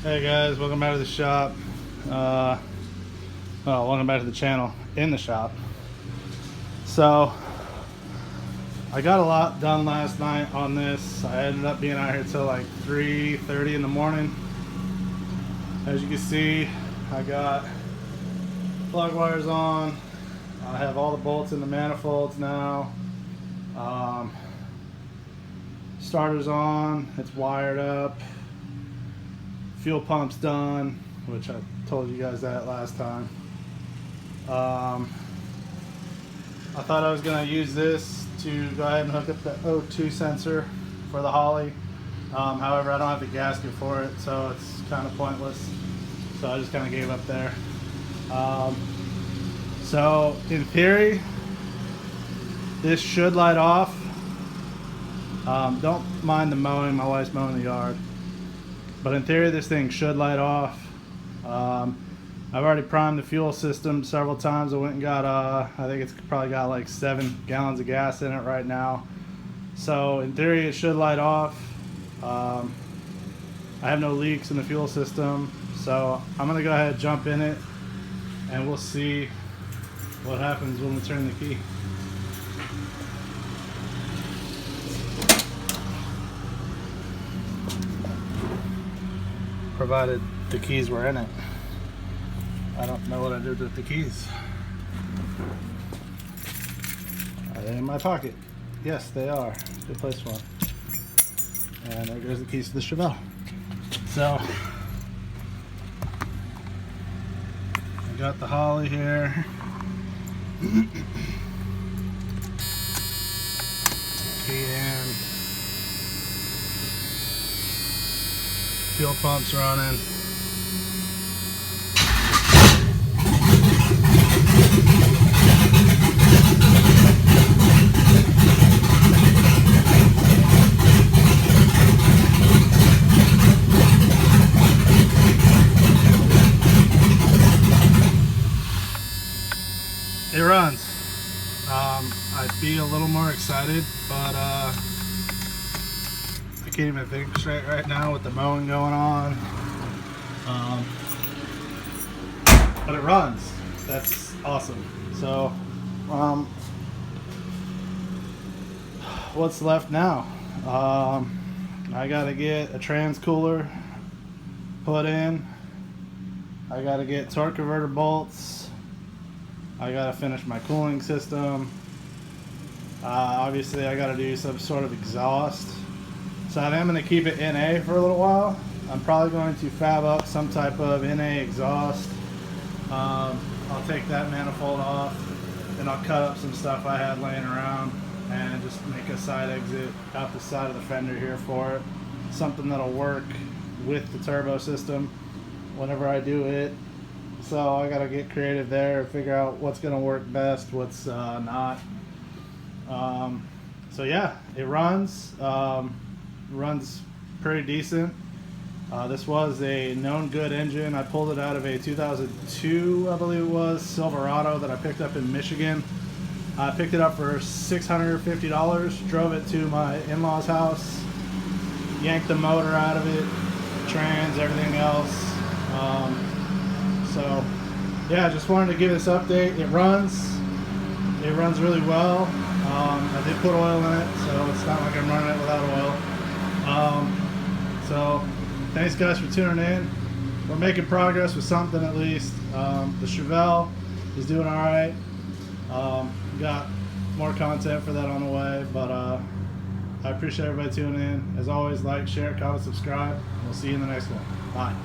Hey guys, welcome back to the shop. Welcome back to the channel in the shop. So, I got a lot done last night on this. I ended up being out here till like 3:30 in the morning. As you can see, I got plug wires on. I have all the bolts in the manifolds now. Starter's on, it's wired up. Fuel pump's done, which I told you guys that last time. I thought I was going to use this to go ahead and hook up the O2 sensor for the Holly. However, I don't have the gasket for it, so it's kind of pointless. So I just kind of gave up there. So in theory, this should light off. Don't mind the mowing, my wife's mowing the yard. But in theory, this thing should light off. I've already primed the fuel system several times. I went and got, I think it's probably got like 7 gallons of gas in it right now. So in theory, it should light off. I have no leaks in the fuel system. So I'm gonna go ahead and jump in it and we'll see what happens when we turn the key. Provided the keys were in it. I don't know what I did with the keys. Are they in my pocket? Yes, they are. Good place for them. And there goes the keys to the Chevelle. So, I got the Holly here. Key in. Fuel pump's running. It runs. I'd be a little more excited, but I can't even think straight right now with the mowing going on. But it runs. That's awesome. So, what's left now? I gotta get a trans cooler put in. I gotta get torque converter bolts. I gotta finish my cooling system. Obviously, I gotta do some sort of exhaust. So I am going to keep it NA for a little while. I'm probably going to fab up some type of NA exhaust. I'll take that manifold off and I'll cut up some stuff I had laying around and just make a side exit out the side of the fender here for it. Something that'll work with the turbo system whenever I do it. So I got to get creative there and figure out what's going to work best, what's not. So yeah, it runs. Runs pretty decent. This was a known good engine. I pulled it out of a 2002, I believe it was, Silverado that I picked up in Michigan. I picked it up for $650, drove it to my in-laws house, yanked the motor out of it, trans, everything else. So yeah, just wanted to give this update. It runs really well. I did put oil in it, so it's not like I'm running it without oil. So thanks guys for tuning in. We're making progress with something at least. The Chevelle is doing all right. Got more content for that on the way, but I appreciate everybody tuning in. As always, like, share, comment, subscribe. We'll see you in the next one. Bye.